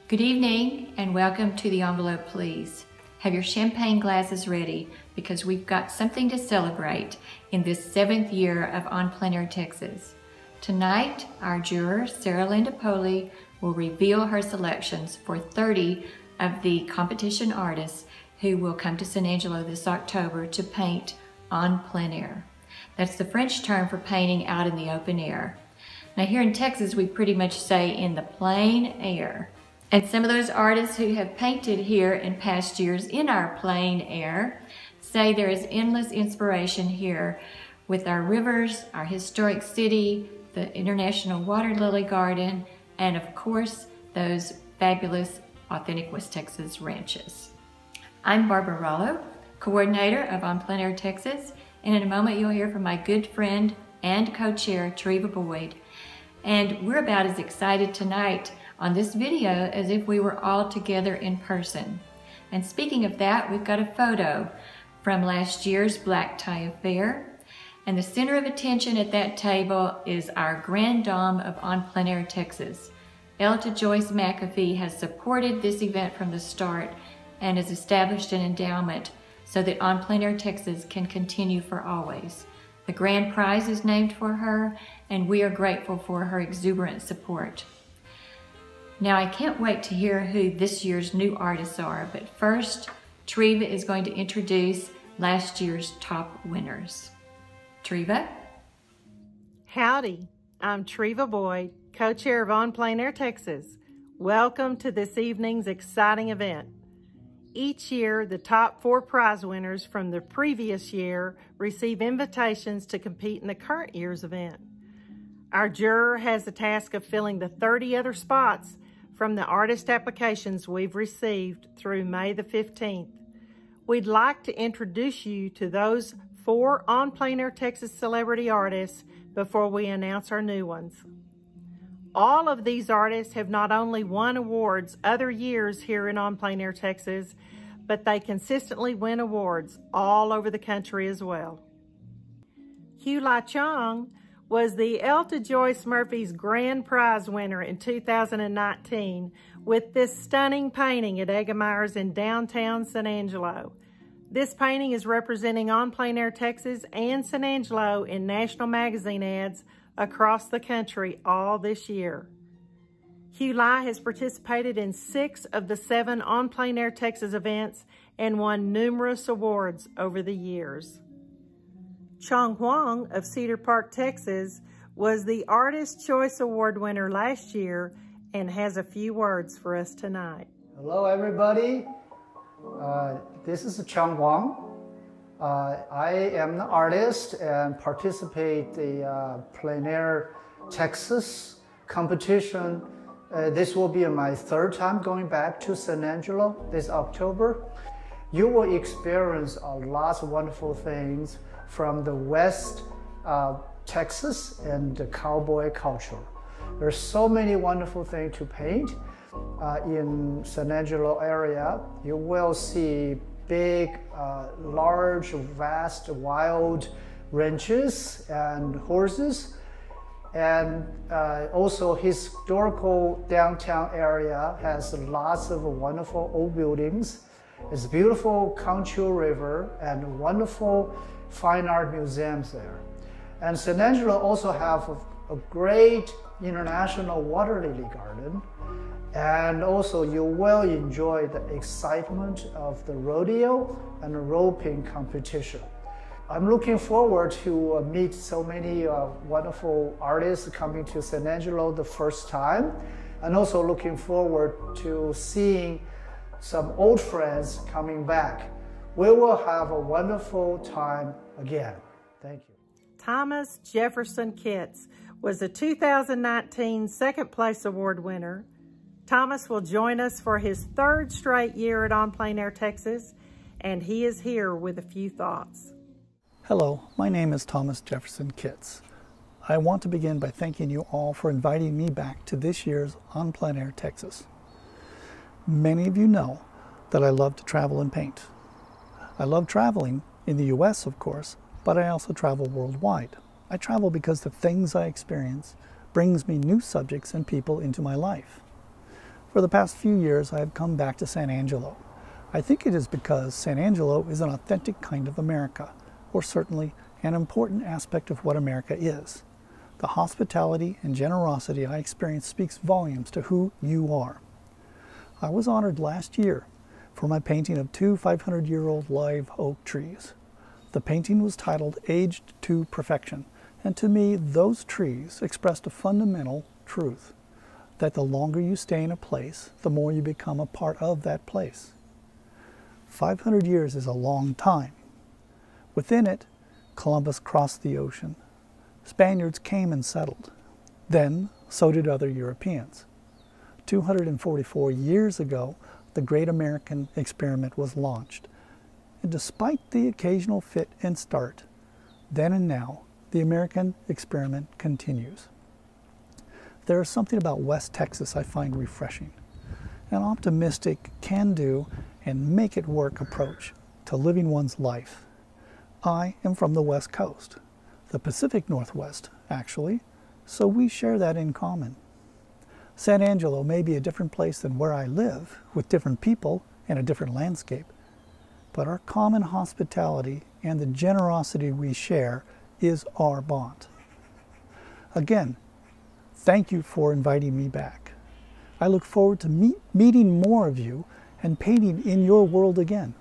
Good evening and welcome to the envelope, please. Have your champagne glasses ready because we've got something to celebrate in this 7th year of EnPleinAirTEXAS. Tonight, our juror, Sarah Linda Poley, will reveal her selections for 30 of the competition artists who will come to San Angelo this October to paint en plein air. That's the French term for painting out in the open air. Now here in Texas, we pretty much say in the plein air. And some of those artists who have painted here in past years in our plein air say there is endless inspiration here with our rivers, our historic city, the International Water Lily Garden, and of course, those fabulous authentic West Texas ranches. I'm Barbara Rollo, coordinator of EnPleinAirTEXAS, and in a moment you'll hear from my good friend and co-chair, Treva Boyd. And we're about as excited tonight on this video as if we were all together in person. And speaking of that, we've got a photo from last year's Black Tie Affair. And the center of attention at that table is our Grand Dame of EnPleinAirTEXAS. Elta Joyce McAfee has supported this event from the start and has established an endowment so that EnPleinAirTEXAS can continue for always. The grand prize is named for her, and we are grateful for her exuberant support. Now, I can't wait to hear who this year's new artists are, but first, Treva is going to introduce last year's top winners. Treva? Howdy, I'm Treva Boyd, co-chair of EnPleinAirTEXAS. Welcome to this evening's exciting event. Each year, the top 4 prize winners from the previous year receive invitations to compete in the current year's event. Our juror has the task of filling the 30 other spots from the artist applications we've received through May the 15th. We'd like to introduce you to those 4 EnPleinAirTEXAS celebrity artists before we announce our new ones. All of these artists have not only won awards other years here in EnPleinAirTEXAS, but they consistently win awards all over the country as well. QIANG was the Elta Joyce Murphy's grand prize winner in 2019 with this stunning painting at Eggemeyer's in downtown San Angelo. This painting is representing EnPleinAirTEXAS and San Angelo in national magazine ads across the country all this year. HULI has participated in 6 of the 7 EnPleinAirTEXAS events and won numerous awards over the years. HUANG of Cedar Park, Texas, was the Artist Choice Award winner last year and has a few words for us tonight. Hello, everybody. This is Huang. I am an artist and participate in the plein air Texas competition. This will be my 3rd time going back to San Angelo this October. You will experience a lot of wonderful things from the West Texas and the cowboy culture. There's so many wonderful things to paint in San Angelo area. You will see big, large, vast, wild ranches and horses. And also historical downtown area has lots of wonderful old buildings. It's a beautiful Concho River and wonderful fine art museums there. And San Angelo also have a great international water lily garden. And also you will enjoy the excitement of the rodeo and the roping competition. I'm looking forward to meet so many wonderful artists coming to San Angelo the first time, and also looking forward to seeing some old friends coming back. We will have a wonderful time again. Thank you. Thomas Jefferson Kitts was a 2019 2nd place award winner. Thomas will join us for his 3rd straight year at EnPleinAirTEXAS, and he is here with a few thoughts. Hello, my name is Thomas Jefferson Kitts. I want to begin by thanking you all for inviting me back to this year's EnPleinAirTEXAS. Many of you know that I love to travel and paint. I love traveling in the US, of course, but I also travel worldwide. I travel because the things I experience brings me new subjects and people into my life. For the past few years, I have come back to San Angelo. I think it is because San Angelo is an authentic kind of America, or certainly an important aspect of what America is. The hospitality and generosity I experience speaks volumes to who you are. I was honored last year for my painting of 2 500-year-old live oak trees. The painting was titled Aged to Perfection, and to me, those trees expressed a fundamental truth, that the longer you stay in a place, the more you become a part of that place. 500 years is a long time. Within it, Columbus crossed the ocean. Spaniards came and settled. Then, so did other Europeans. 244 years ago, the Great American Experiment was launched. And despite the occasional fit and start, then and now, the American experiment continues. There is something about West Texas I find refreshing. An optimistic, can-do, and make-it-work approach to living one's life. I am from the West Coast, the Pacific Northwest, actually, so we share that in common. San Angelo may be a different place than where I live, with different people and a different landscape, but our common hospitality and the generosity we share is our bond. Again, thank you for inviting me back. I look forward to meeting more of you and painting in your world again.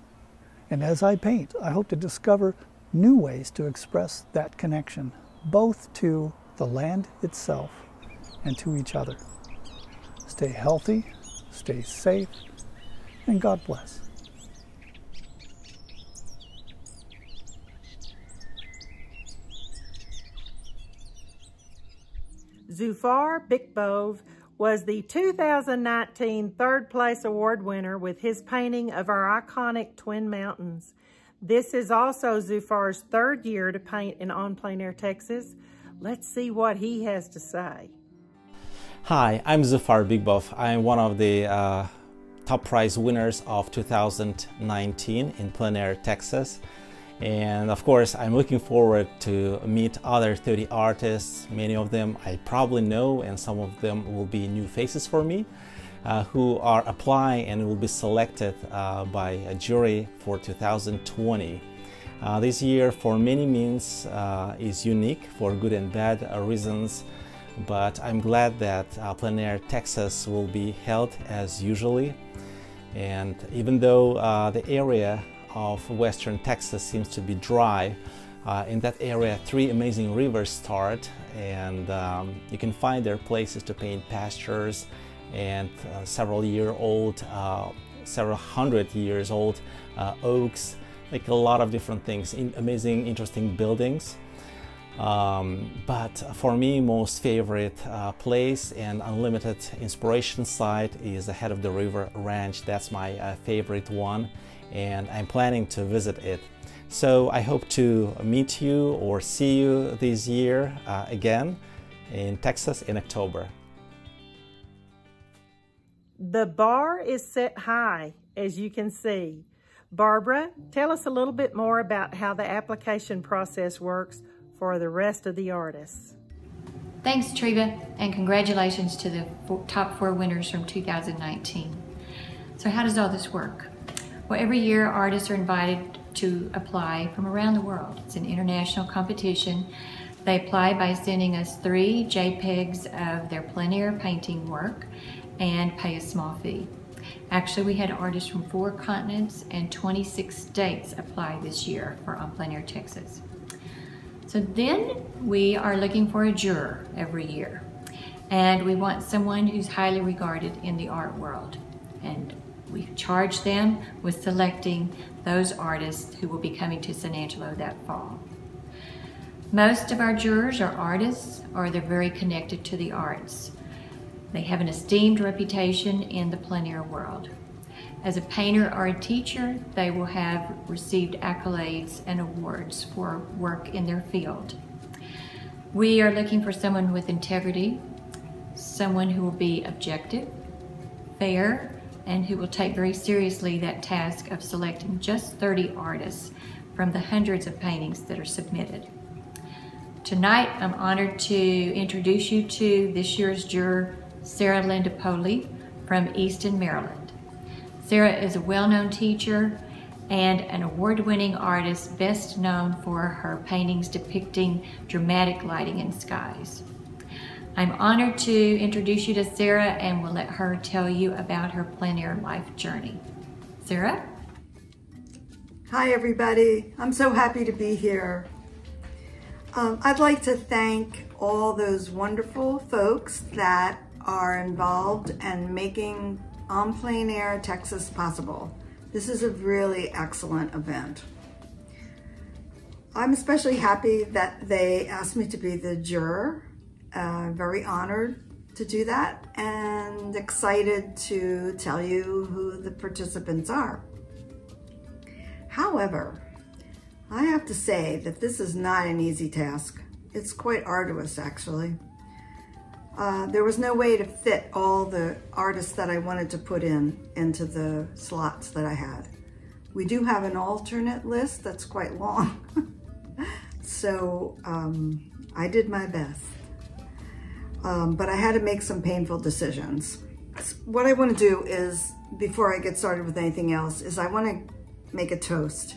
And as I paint, I hope to discover new ways to express that connection, both to the land itself and to each other. Stay healthy, stay safe, and God bless. Zufar Bikbov was the 2019 third place award winner with his painting of our iconic Twin Mountains. This is also Zufar's third year to paint in On Plein Air, Texas. Let's see what he has to say. Hi, I'm Zufar Bikbov. I'm one of the top prize winners of 2019 in Plein Air, Texas. And of course, I'm looking forward to meet other 30 artists. Many of them I probably know, and some of them will be new faces for me, who are applying and will be selected by a jury for 2020. This year, for many means, is unique for good and bad reasons, but I'm glad that Plein Air Texas will be held as usually. And even though the area of Western Texas seems to be dry, in that area 3 amazing rivers start, and you can find there places to paint pastures and several hundred years old oaks, like a lot of different things, amazing, interesting buildings. But for me, most favorite place and unlimited inspiration site is the Head of the River Ranch. That's my favorite one, and I'm planning to visit it. So I hope to meet you or see you this year again in Texas in October. The bar is set high, as you can see. Barbara, tell us a little bit more about how the application process works for the rest of the artists. Thanks, Treva, and congratulations to the top 4 winners from 2019. So how does all this work? Well, every year artists are invited to apply from around the world. It's an international competition. They apply by sending us 3 JPEGs of their plein air painting work and pay a small fee. Actually, we had artists from 4 continents and 26 states apply this year for On Plein Air Texas. So then we are looking for a juror every year, and we want someone who's highly regarded in the art world, and we charge them with selecting those artists who will be coming to San Angelo that fall. Most of our jurors are artists, or they're very connected to the arts. They have an esteemed reputation in the plein air world. As a painter or a teacher, they will have received accolades and awards for work in their field. We are looking for someone with integrity, someone who will be objective, fair, and who will take very seriously that task of selecting just 30 artists from the hundreds of paintings that are submitted. Tonight, I'm honored to introduce you to this year's juror, Sarah Linda Poley from EASTON, Maryland. Sarah is a well-known teacher and an award-winning artist best known for her paintings depicting dramatic lighting in skies. I'm honored to introduce you to Sarah and will let her tell you about her plein air life journey. Sarah? Hi everybody, I'm so happy to be here. I'd like to thank all those wonderful folks that are involved in making EnPleinAirTEXAS possible. This is a really excellent event. I'm especially happy that they asked me to be the juror. Very honored to do that and excited to tell you who the participants are. However, I have to say that this is not an easy task. It's quite arduous, actually. There was no way to fit all the artists that I wanted to put into the slots that I had. We do have an alternate list that's quite long. So I did my best. But I had to make some painful decisions. What I want to do is, before I get started with anything else, is I want to make a toast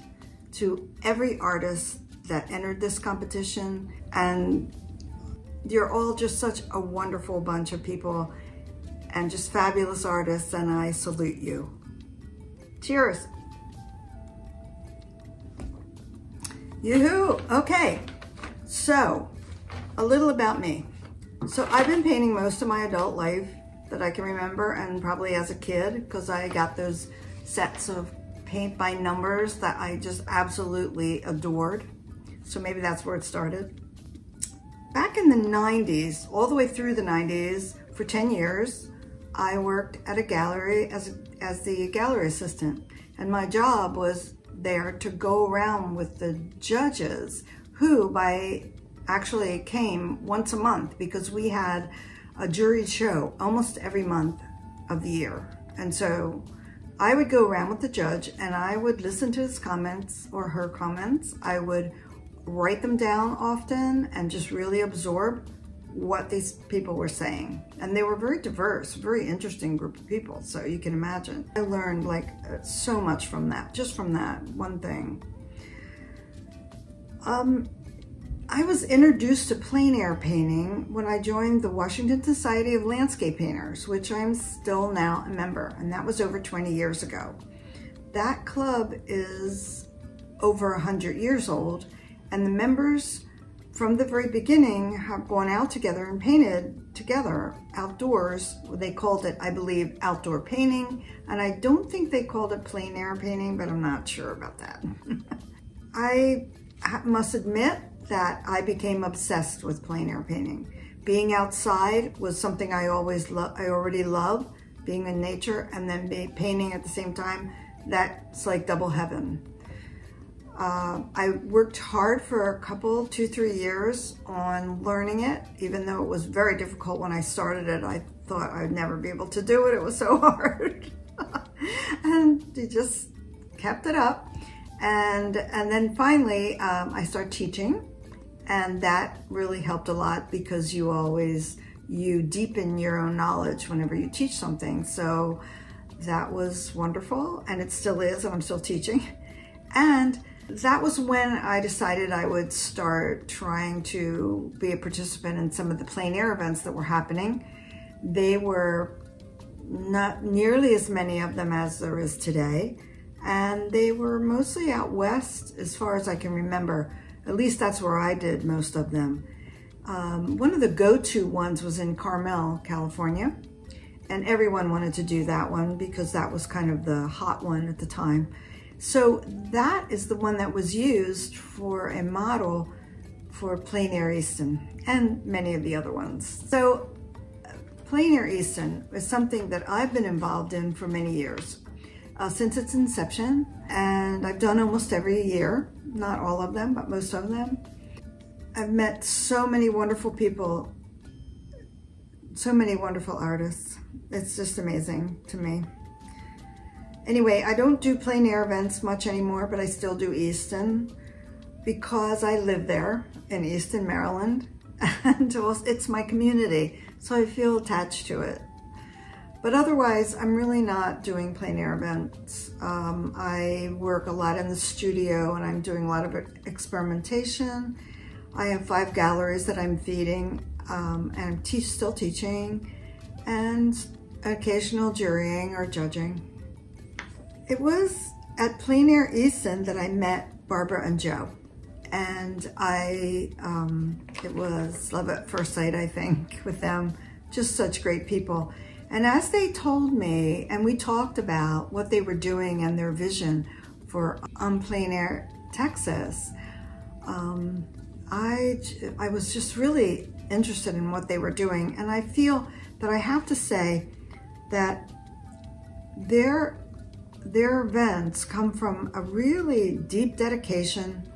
to every artist that entered this competition, and you're all just such a wonderful bunch of people and just fabulous artists, and I salute you. Cheers. Yoo-hoo! Okay, so a little about me. So I've been painting most of my adult life that I can remember, and probably as a kid, because I got those sets of paint by numbers that I just absolutely adored. So maybe that's where it started. Back in the 90s, all the way through the 90s, for 10 years, I worked at a gallery as the gallery assistant. And my job was there to go around with the judges who actually came once a month, because we had a juried show almost every month of the year. And so I would go around with the judge and I would listen to his comments or her comments. I would write them down often and just really absorb what these people were saying. And they were very diverse, very interesting group of people. So you can imagine. I learned like so much from that, just from that one thing. I was introduced to plein air painting when I joined the Washington Society of Landscape Painters, which I'm still now a member, and that was over 20 years ago. That club is over 100 years old, and the members from the very beginning have gone out together and painted together outdoors. They called it, I believe, outdoor painting, and I don't think they called it plein air painting, but I'm not sure about that. I must admit that I became obsessed with plein air painting. Being outside was something I already loved, being in nature, and then painting at the same time. That's like double heaven. I worked hard for a couple, 2-3 years on learning it, even though it was very difficult when I started it. I thought I'd never be able to do it. It was so hard. And you just kept it up. And then finally, I started teaching, and that really helped a lot, because you deepen your own knowledge whenever you teach something. So that was wonderful, and it still is, and I'm still teaching. And that was when I decided I would start trying to be a participant in some of the plein air events that were happening. They were not nearly as many of them as there is today. And they were mostly out west, as far as I can remember. At least that's where I did most of them. One of the go-to ones was in Carmel, California. And everyone wanted to do that one because that was kind of the hot one at the time. So that is the one that was used for a model for plein air EASTON and many of the other ones. So plein air EASTON is something that I've been involved in for many years. Since its inception, and I've done almost every year, not all of them, but most of them. I've met so many wonderful people, so many wonderful artists. It's just amazing to me. Anyway, I don't do plein air events much anymore, but I still do EASTON because I live there in EASTON, Maryland, and it's my community, so I feel attached to it. But otherwise, I'm really not doing plein air events. I work a lot in the studio and I'm doing a lot of experimentation. I have 5 galleries that I'm feeding and I'm still teaching, and occasional jurying or judging. It was at Plein Air EASTON that I met Barbara and Joe. And it was love at first sight, I think, with them. Just such great people. And as they told me, and we talked about what they were doing and their vision for EnPleinAirTEXAS, I was just really interested in what they were doing. And I feel that I have to say that their events come from a really deep dedication,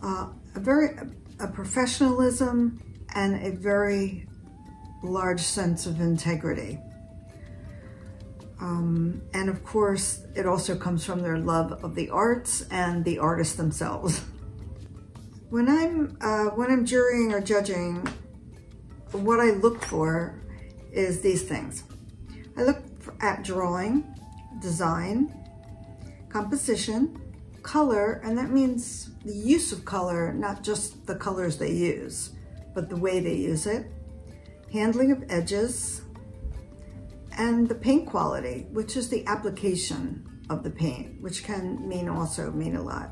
a professionalism, and a very large sense of integrity. And of course, it also comes from their love of the arts and the artists themselves. When I'm jurying or judging, what I look for is these things. I look at drawing, design, composition, color, and that means the use of color, not just the colors they use, but the way they use it, handling of edges, and the paint quality, which is the application of the paint, which can also mean a lot.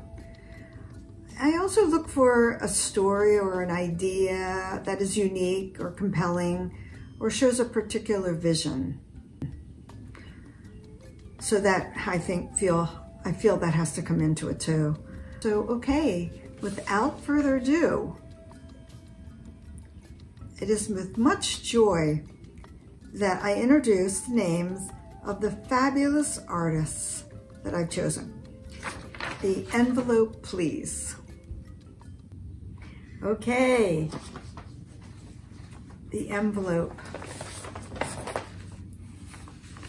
I also look for a story or an idea that is unique or compelling or shows a particular vision. So that I feel that has to come into it too. So, okay, without further ado, it is with much joy that I introduce the names of the fabulous artists that I've chosen. The envelope, please. Okay, the envelope.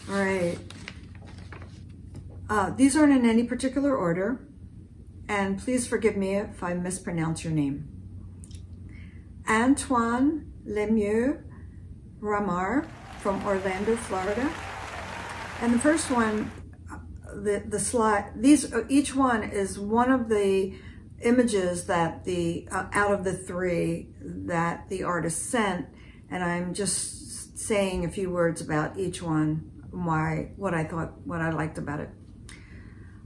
All right. These aren't in any particular order, and please forgive me if I mispronounce your name. ANTWAN, LEMIEUX, RAMAR from Orlando, Florida. And the first one, the slide, each one is one of the images that out of the 3 that the artist sent, and I'm just saying a few words about each one, what I liked about it.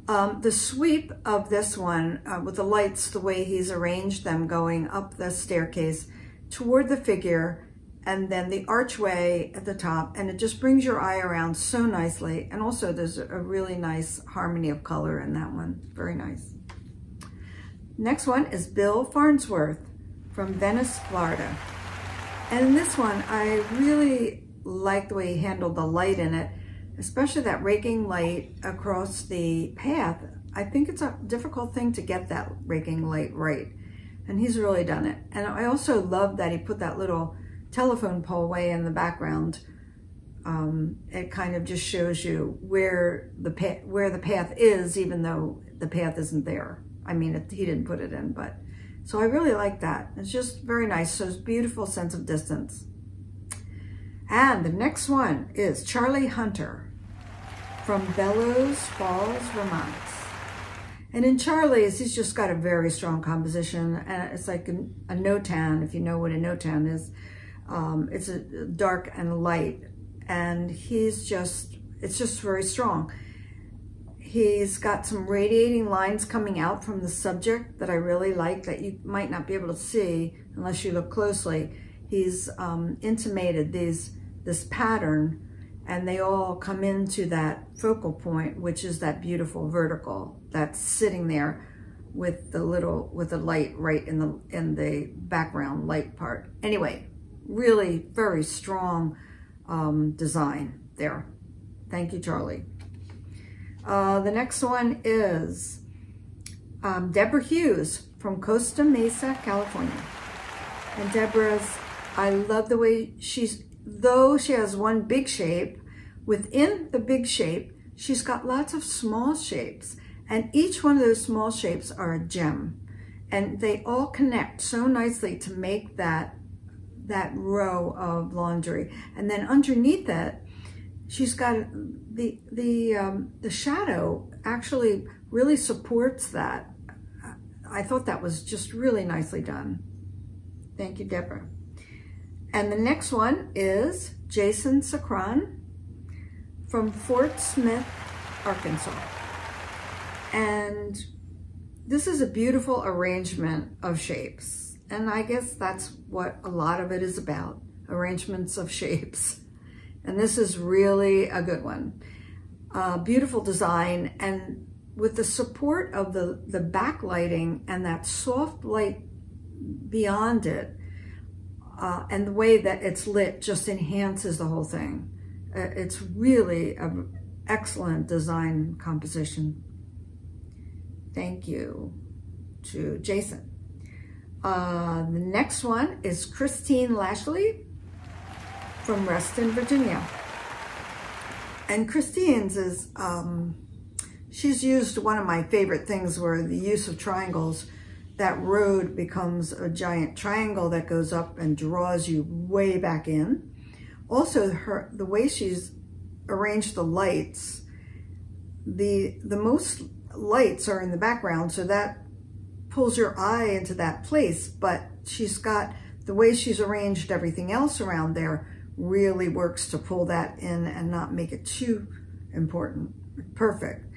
The sweep of this one with the lights, the way he's arranged them going up the staircase toward the figure, and then the archway at the top, and it just brings your eye around so nicely. And also there's a really nice harmony of color in that one. Very nice. Next one is Bill Farnsworth from Venice, Florida. And in this one, I really like the way he handled the light in it, especially that raking light across the path. I think it's a difficult thing to get that raking light right, and he's really done it. And I also love that he put that little telephone pole way in the background. It kind of just shows you where the path is, even though the path isn't there. I mean, he didn't put it in, but so I really like that. It's just very nice. So it's a beautiful sense of distance. And the next one is Charlie Hunter from Bellows Falls, Vermont. And in Charlie's, he's just got a very strong composition, and it's like a no-tan, if you know what a no-tan is. It's a dark and light, and it's just very strong. He's got some radiating lines coming out from the subject that I really like, that you might not be able to see unless you look closely. He's intimated this pattern, and they all come into that focal point, which is that beautiful vertical that's sitting there with the light right in the background light part. Anyway, really very strong design there. Thank you, Charlie. The next one is DEBRA Hughes from Costa Mesa, California. And Deborah's, I love the way though she has one big shape, within the big shape, she's got lots of small shapes. And each one of those small shapes are a gem. And they all connect so nicely to make that row of laundry. And then underneath it, she's got the shadow actually really supports that. I thought that was just really nicely done. Thank you, Deborah. And the next one is Jason SACRAN from Fort Smith, Arkansas. And this is a beautiful arrangement of shapes. And I guess that's what a lot of it is about, arrangements of shapes. And this is really a good one. Beautiful design, and with the support of the backlighting and that soft light beyond it, and the way that it's lit just enhances the whole thing. It's really an excellent design composition. Thank you to Jason. The next one is Christine LASHLEY from Reston, Virginia. And Christine's is, she's used one of my favorite things where the use of triangles, that road becomes a giant triangle that goes up and draws you way back in. Also, the way she's arranged the lights, the most lights are in the background, so that pulls your eye into that place, but she's got, the way she's arranged everything else around there really works to pull that in and not make it too important. Perfect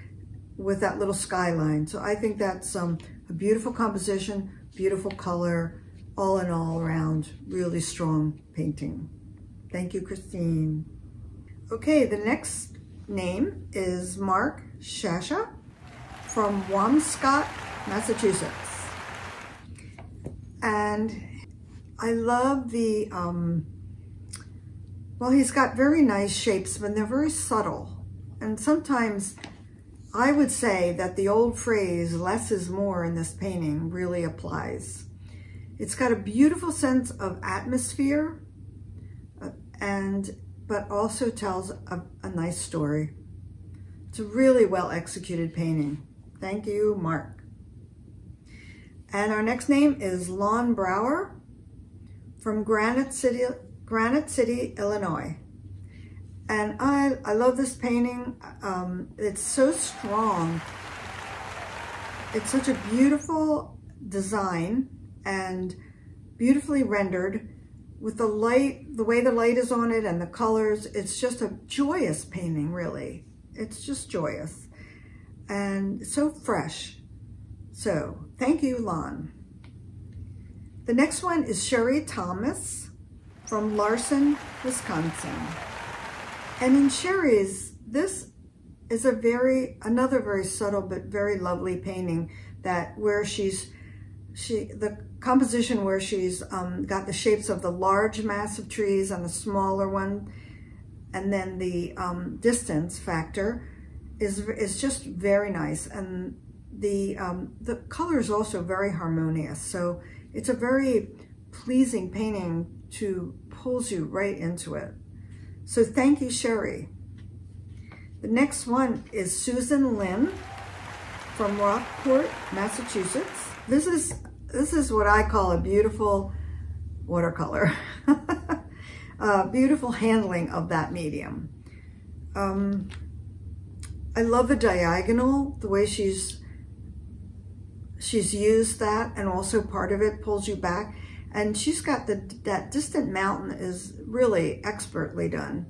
with that little skyline. So I think that's a beautiful composition, beautiful color, all in all around, really strong painting. Thank you, Christine. Okay, the next name is Mark SHASHA from SWAMPSCOTT, Massachusetts. And I love the, well, he's got very nice shapes, but they're very subtle. And sometimes I would say that the old phrase, less is more, in this painting really applies. It's got a beautiful sense of atmosphere, but also tells a nice story. It's a really well executed painting. Thank you, Mark. And our next name is Lon Brower from Granite City, Illinois. And I love this painting. It's so strong. It's such a beautiful design and beautifully rendered with the light, the way the light is on it and the colors. It's just a joyous painting, really. It's just joyous and so fresh. So thank you, Lon. The next one is Sherry Thomas from LARSEN, Wisconsin. And in Sherry's, this is another very subtle but very lovely painting where the composition where she's got the shapes of the large massive trees and the smaller one, and then the distance factor is just very nice, and the color is also very harmonious. So it's a very pleasing painting pulls you right into it. So thank you, Sherry. The next one is Susan Lynn from Rockport, Massachusetts. This is what I call a beautiful watercolor. Beautiful handling of that medium. I love the diagonal, the way she's used that, and also part of it pulls you back. And she's got that distant mountain is really expertly done.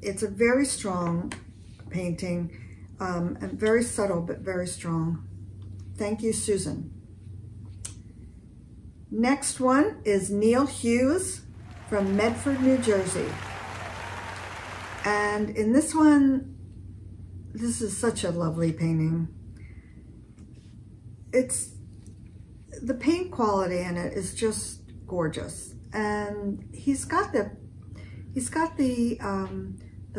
It's a very strong painting, and very subtle, but very strong. Thank you, Susan. Next one is Neil Hughes from Medford, New Jersey. And in this one, this is such a lovely painting. The paint quality in it is just gorgeous, and he's got the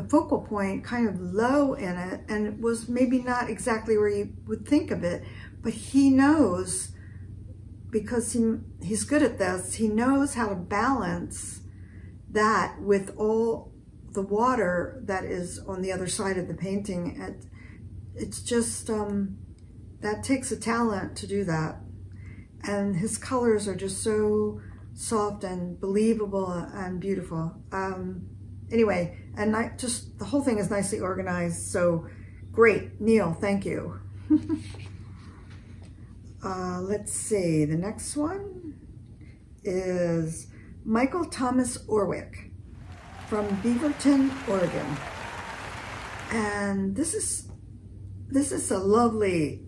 focal point kind of low in it, and it was maybe not exactly where you would think of it, but he knows, because he's good at this, he knows how to balance that with all the water that is on the other side of the painting. And it's just, that takes a talent to do that. And his colors are just so soft and believable and beautiful. Anyway, and just the whole thing is nicely organized. So great, Neil, thank you. Let's see, the next one is Michael Thomas Orwick from Beaverton, Oregon. And this is a lovely,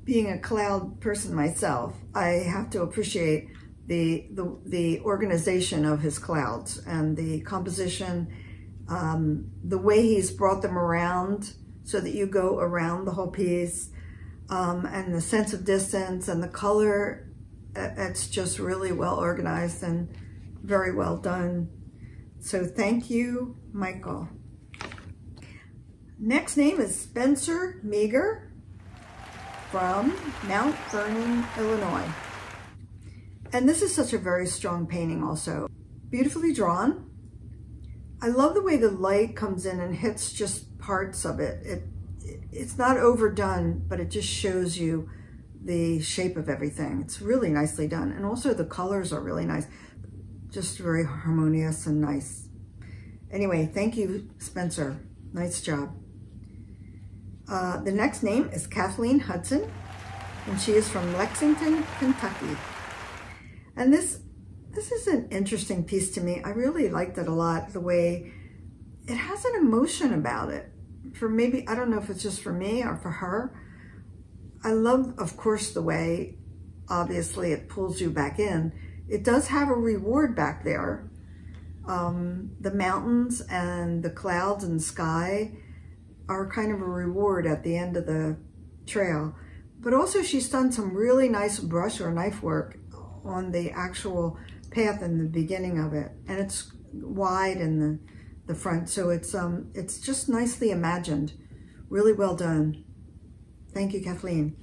being a cloud person myself, I have to appreciate the organization of his clouds and the composition, the way he's brought them around so that you go around the whole piece, and the sense of distance and the color. It's just really well organized and very well done. So thank you, Michael. Next name is Spencer Meager from Mount Vernon, Illinois. And this is such a very strong painting also. Beautifully drawn. I love the way the light comes in and hits just parts of it. It's not overdone, but it just shows you the shape of everything. It's really nicely done. And also the colors are really nice. Just very harmonious and nice. Anyway, thank you, Spencer. Nice job. The next name is Kathleen Hudson, and she is from Lexington, Kentucky. And this is an interesting piece to me. I really liked it a lot, the way it has an emotion about it. For maybe, I don't know if it's just for me or for her. I love, of course, the way, obviously, it pulls you back in. It does have a reward back there. The mountains and the clouds and sky are kind of a reward at the end of the trail. But also she's done some really nice brush or knife work on the actual path in the beginning of it. And it's wide in the front, so it's just nicely imagined. Really well done. Thank you, Kathleen.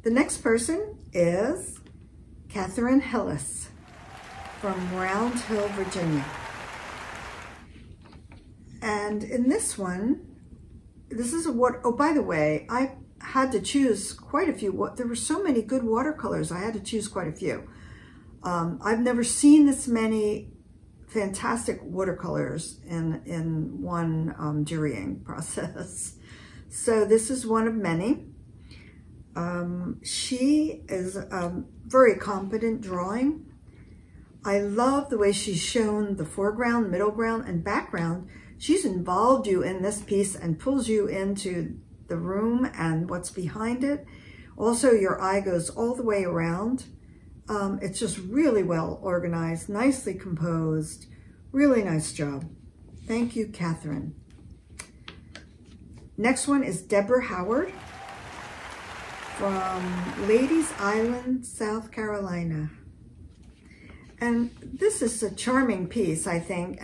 The next person is Catherine Hillis from Round Hill, Virginia. And in this one, this is oh, by the way, I had to choose quite a few. There were so many good watercolors, I had to choose quite a few. I've never seen this many fantastic watercolors in one jurying process. So this is one of many. She is very competent drawing. I love the way she's shown the foreground, middle ground, and background. She's involved you in this piece and pulls you into the room and what's behind it. Also, your eye goes all the way around. It's just really well organized, nicely composed. Really nice job. Thank you, Catherine. Next one is Deborah Howard from Ladies Island, South Carolina. And this is a charming piece, I think.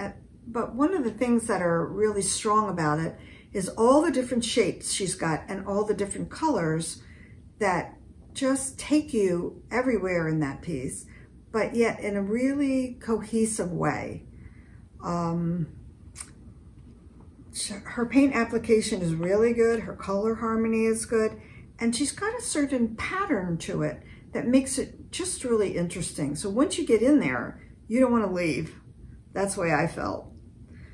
But one of the things that are really strong about it is all the different shapes she's got and all the different colors that just take you everywhere in that piece, but yet in a really cohesive way. Her paint application is really good. Her color harmony is good. And she's got a certain pattern to it that makes it just really interesting. So once you get in there, you don't want to leave. That's the way I felt.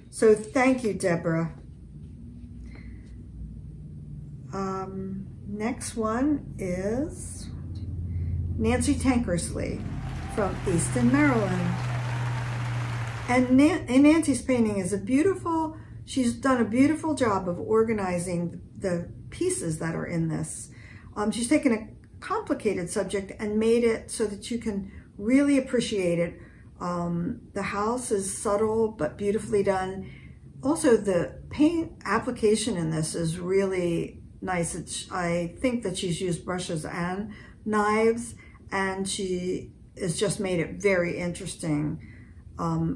So thank you, Deborah. Next one is Nancy Tankersley from Easton, Maryland. And Nancy's painting is she's done a beautiful job of organizing the pieces that are in this. She's taken a complicated subject and made it so that you can really appreciate it. The house is subtle but beautifully done. Also, the paint application in this is really nice. I think that she's used brushes and knives, and she has just made it very interesting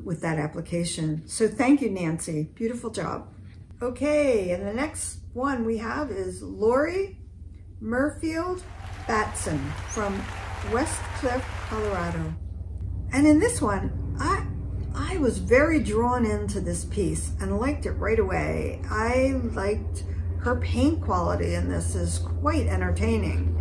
with that application. So thank you, Nancy. Beautiful job. Okay, and the next one we have is Lori MERFELD-BATSON from West Cliff, Colorado. And in this one, I was very drawn into this piece and liked it right away. I liked her paint quality in this is quite entertaining.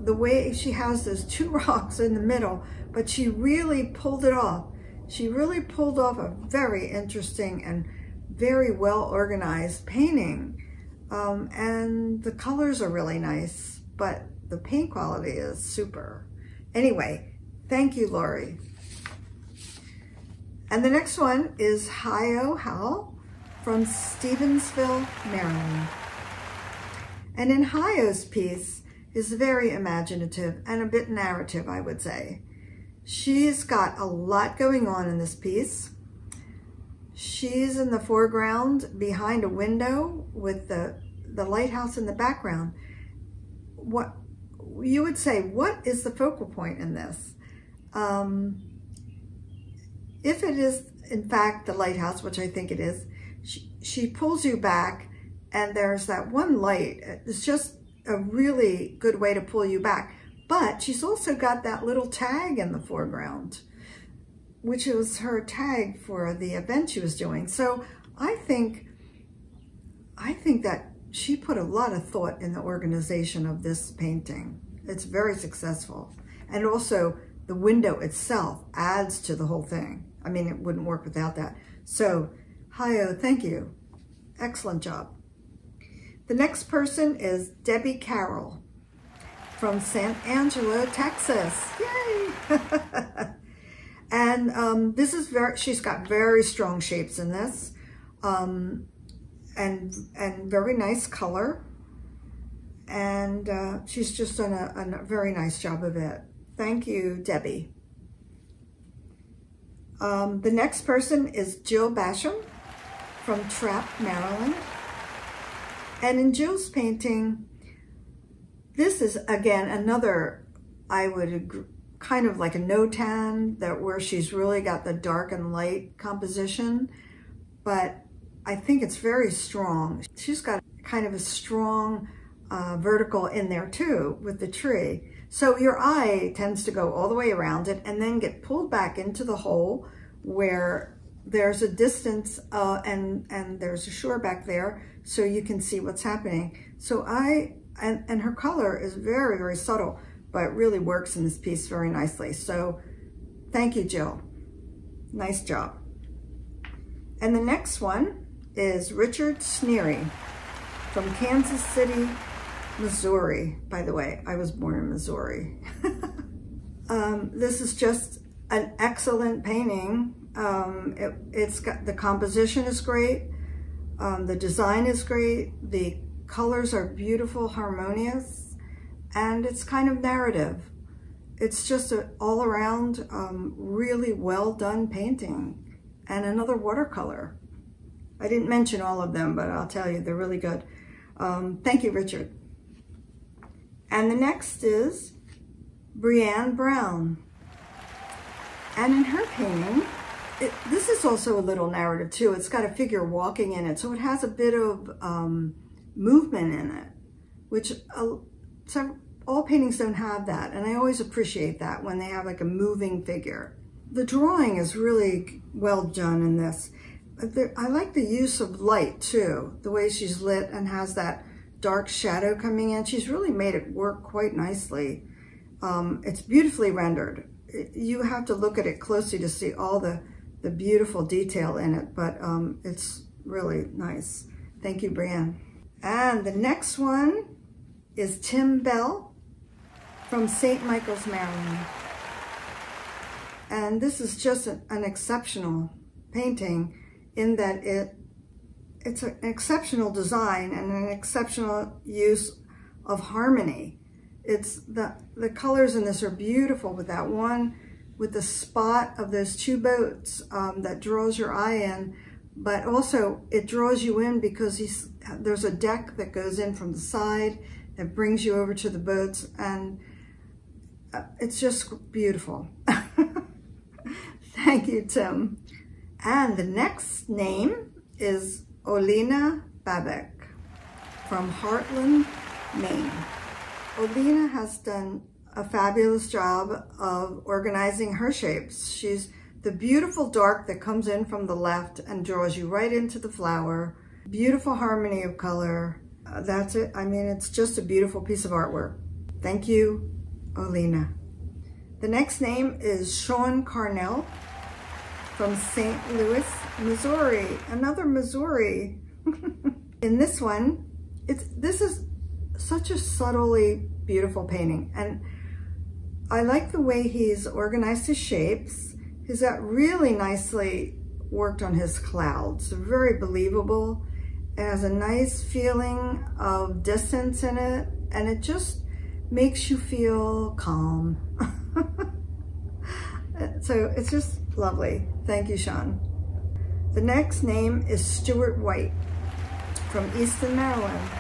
The way she has those two rocks in the middle, but she really pulled it off. She really pulled off a very interesting and very well organized painting. And the colors are really nice, but the paint quality is super. Anyway, thank you, Lori. And the next one is Hi-Yo Howell from Stevensville, Maryland. And in Hi-Yo's piece is very imaginative and a bit narrative, I would say. She's got a lot going on in this piece. She's in the foreground behind a window with the lighthouse in the background. What you would say, what is the focal point in this? If it is in fact the lighthouse, which I think it is, she pulls you back and there's that one light. It's just a really good way to pull you back. But she's also got that little tag in the foreground, which was her tag for the event she was doing. So I think that she put a lot of thought in the organization of this painting. It's very successful. And also the window itself adds to the whole thing. I mean, it wouldn't work without that. So, Hi-Yo, thank you. Excellent job. The next person is Debbie Carroll from San Angelo, Texas. Yay! And this is she's got very strong shapes in this, and very nice color. And she's just done a very nice job of it. Thank you, Debbie. The next person is Jill Basham from Trapp, Maryland. And in Jill's painting, this is again another, I would agree, kind of like a no-tan, where she's really got the dark and light composition, but I think it's very strong. She's got kind of a strong vertical in there too with the tree. So your eye tends to go all the way around it and then get pulled back into the hole where there's a distance and there's a shore back there so you can see what's happening. So and her color is very, very subtle, but it really works in this piece very nicely. So thank you, Jill. Nice job. And the next one is Richard Sneary from Kansas City, Missouri. By the way, I was born in Missouri. This is just an excellent painting. It's got, the composition is great. The design is great. The colors are beautiful, harmonious, and it's kind of narrative. It's just an all around really well done painting, and another watercolor. I didn't mention all of them, but I'll tell you, they're really good. Thank you, Richard. And the next is Brianne Brown. And in her painting, this is also a little narrative too. It's got a figure walking in it, so it has a bit of movement in it, which all paintings don't have that, and I always appreciate that when they have like a moving figure. The drawing is really well done in this. I like the use of light too, the way she's lit and has that dark shadow coming in. She's really made it work quite nicely. It's beautifully rendered. You have to look at it closely to see all the beautiful detail in it, but it's really nice. Thank you, Brianne. And the next one is Tim Bell from St. Michael's, Maryland. And this is just an exceptional painting in that it's an exceptional design and an exceptional use of harmony. It's the colors in this are beautiful, with that one with the spot of those two boats that draws your eye in, but also it draws you in because there's a deck that goes in from the side that brings you over to the boats, and it's just beautiful. Thank you, Tim. And the next name is Olena Babek from Heartland, Maine. Olena has done a fabulous job of organizing her shapes. She's the beautiful dark that comes in from the left and draws you right into the flower. Beautiful harmony of color. That's it. I mean, it's just a beautiful piece of artwork. Thank you, Olena. The next name is Sean Carnell from St. Louis, Missouri. Another Missouri. In this one, this is such a subtly beautiful painting, and I like the way he's organized his shapes. He's got really nicely worked on his clouds, very believable. It has a nice feeling of distance in it, and it just makes you feel calm. So it's just lovely. Thank you, Sean. The next name is Stuart White from EASTON, Maryland.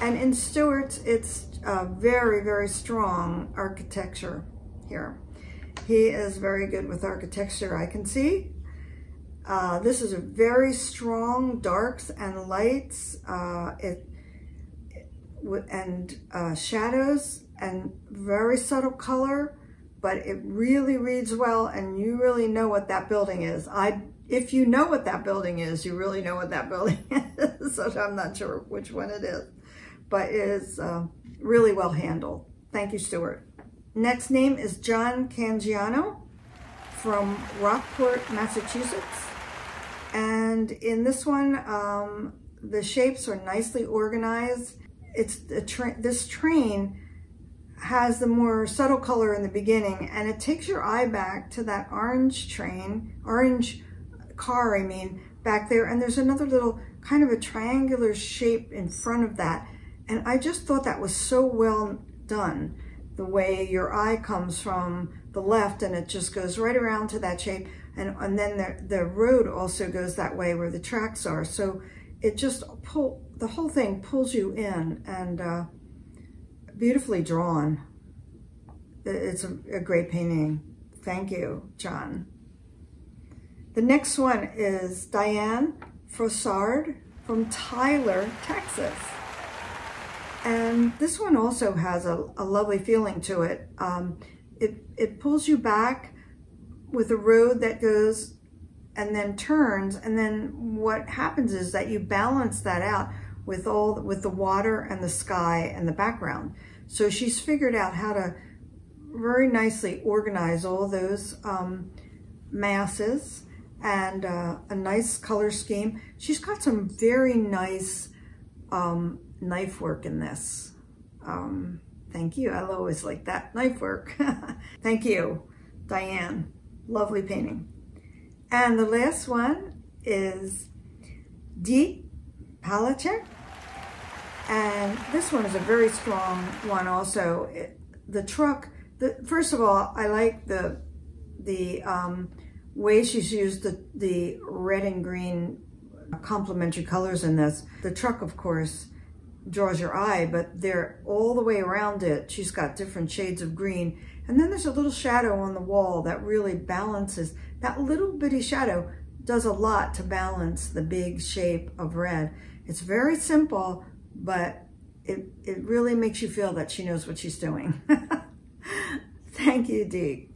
And in Stuart's, it's very, very strong architecture here. He is very good with architecture, I can see. This is a very strong darks and lights, and shadows, and very subtle color, but it really reads well, and you really know what that building is. If you know what that building is, you really know what that building is. So I'm not sure which one it is, but it is really well handled. Thank you, Stuart. Next name is John Cangiano from Rockport, Massachusetts. And in this one, the shapes are nicely organized. This train has the more subtle color in the beginning, and it takes your eye back to that orange car, I mean, back there. And there's another little kind of a triangular shape in front of that. And I just thought that was so well done, the way your eye comes from the left and it just goes right around to that shape. And then the road also goes that way where the tracks are. So it just the whole thing pulls you in, and beautifully drawn. It's a great painting. Thank you, John. The next one is Diane Frossard from Tyler, Texas. And this one also has a lovely feeling to it. It pulls you back with a road that goes and then turns, and then what happens is that you balance that out with the water and the sky and the background. So she's figured out how to very nicely organize all those masses, and a nice color scheme. She's got some very nice knife work in this. Thank you. I always like that knife work. Thank you, Diane. Lovely painting. And the last one is Dee Palachek. And this one is a very strong one also. The truck, first of all, I like the way she's used the red and green complementary colors in this. The truck, of course, draws your eye, but they're all the way around it. She's got different shades of green. And then there's a little shadow on the wall that really balances. That little bitty shadow does a lot to balance the big shape of red. It's very simple, but it really makes you feel that she knows what she's doing. Thank you, Dee.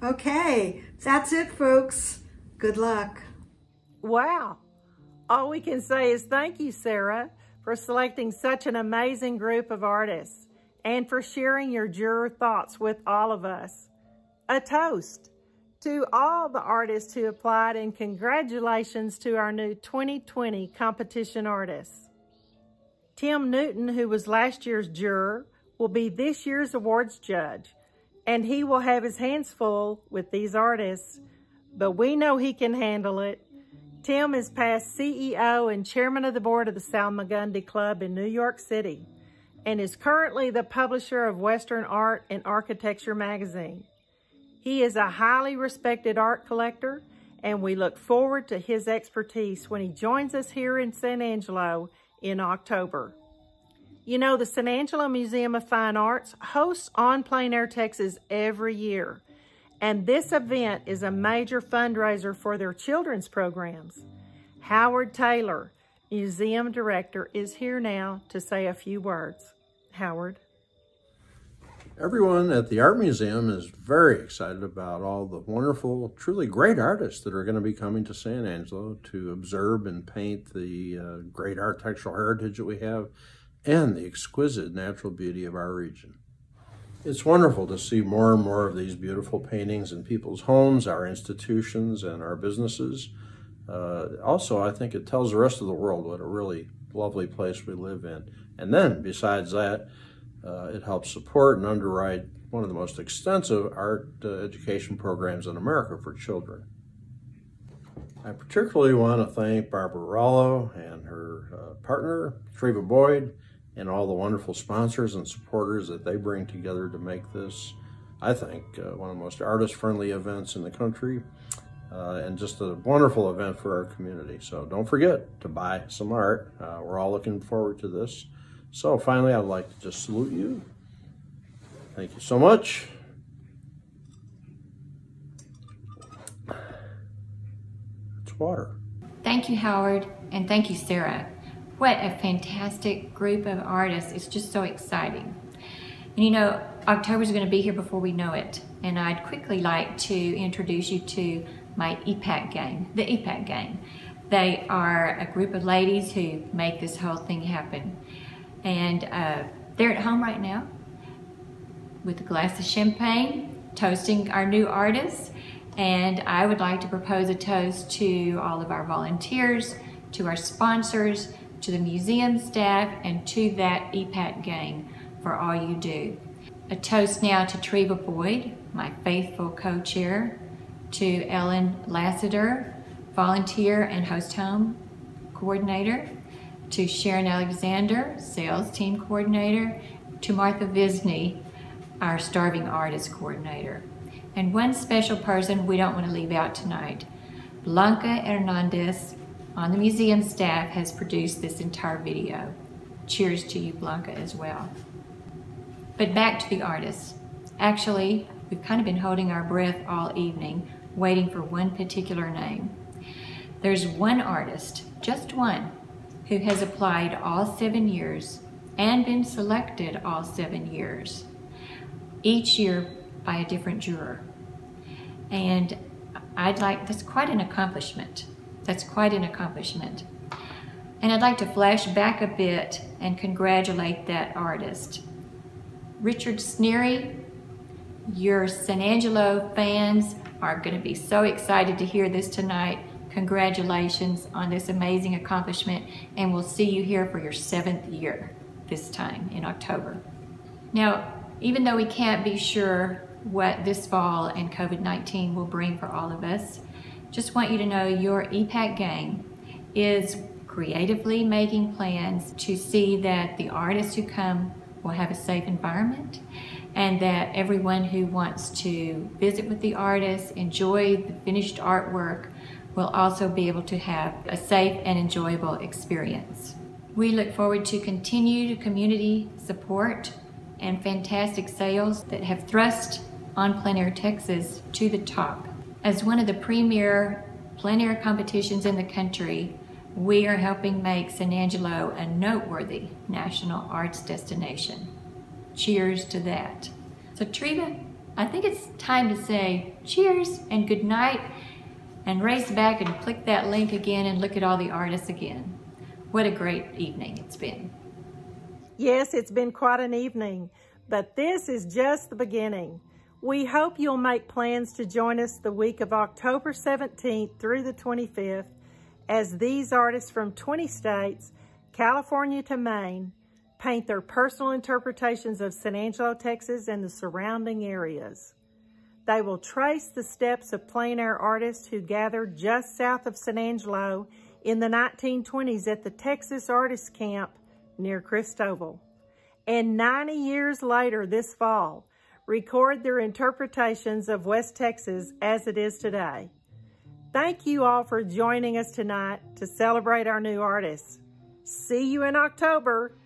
Okay, that's it, folks. Good luck. Wow. All we can say is thank you, Sarah, for selecting such an amazing group of artists and for sharing your juror thoughts with all of us. A toast to all the artists who applied, and congratulations to our new 2020 competition artists. Tim Newton, who was last year's juror, will be this year's awards judge, and he will have his hands full with these artists, but we know he can handle it. Tim is past CEO and chairman of the board of the Salmagundi Club in New York City, and is currently the publisher of Western Art and Architecture magazine. He is a highly respected art collector, and we look forward to his expertise when he joins us here in San Angelo in October. You know, the San Angelo Museum of Fine Arts hosts On Plein Air Texas every year, and this event is a major fundraiser for their children's programs. Howard Taylor, museum director, is here now to say a few words. Howard. Everyone at the Art Museum is very excited about all the wonderful, truly great artists that are going to be coming to San Angelo to observe and paint the great architectural heritage that we have and the exquisite natural beauty of our region. It's wonderful to see more and more of these beautiful paintings in people's homes, our institutions, and our businesses. Also, I think it tells the rest of the world what a really lovely place we live in. And then, besides that, it helps support and underwrite one of the most extensive art education programs in America for children. I particularly want to thank Barbara Rollo and her partner, Treva Boyd, and all the wonderful sponsors and supporters that they bring together to make this, I think, one of the most artist-friendly events in the country, and just a wonderful event for our community. So don't forget to buy some art. We're all looking forward to this. So finally, I'd like to just salute you. Thank you so much. It's water. Thank you, Howard, and thank you, Sarah. What a fantastic group of artists. It's just so exciting. And you know, October's going to be here before we know it. And I'd quickly like to introduce you to my EPAC gang, the EPAC gang. They are a group of ladies who make this whole thing happen. And they're at home right now with a glass of champagne, toasting our new artists. And I would like to propose a toast to all of our volunteers, to our sponsors, to the museum staff, and to that EPAC gang for all you do. A toast now to Treva Boyd, my faithful co-chair, to Ellen Lassiter, volunteer and host home coordinator, to Sharon Alexander, sales team coordinator, to Martha Visney, our starving artist coordinator. And one special person we don't want to leave out tonight, Blanca Hernandez, on the museum staff, has produced this entire video. Cheers to you, Blanca, as well. But back to the artists. Actually, we've kind of been holding our breath all evening, waiting for one particular name. There's one artist, just one, who has applied all 7 years and been selected all 7 years, each year by a different juror. And that's quite an accomplishment. That's quite an accomplishment. And I'd like to flash back a bit and congratulate that artist. Richard Sneary, your San Angelo fans are going to be so excited to hear this tonight. Congratulations on this amazing accomplishment, and we'll see you here for your 7th year this time in October. Now, even though we can't be sure what this fall and COVID-19 will bring for all of us, just want you to know your EPAC gang is creatively making plans to see that the artists who come will have a safe environment, and that everyone who wants to visit with the artists, enjoy the finished artwork, will also be able to have a safe and enjoyable experience. We look forward to continued community support and fantastic sales that have thrust EnPleinAirTEXAS to the top. As one of the premier plein air competitions in the country, we are helping make San Angelo a noteworthy national arts destination. Cheers to that. So Treva, I think it's time to say cheers and good night, and race back and click that link again and look at all the artists again. What a great evening it's been. Yes, it's been quite an evening, but this is just the beginning. We hope you'll make plans to join us the week of October 17th through the 25th as these artists from 20 states, California to Maine, paint their personal interpretations of San Angelo, Texas and the surrounding areas. They will trace the steps of plein air artists who gathered just south of San Angelo in the 1920s at the Texas Artists Camp near Christoval. And 90 years later this fall, record their interpretations of West Texas as it is today. Thank you all for joining us tonight to celebrate our new artists. See you in October.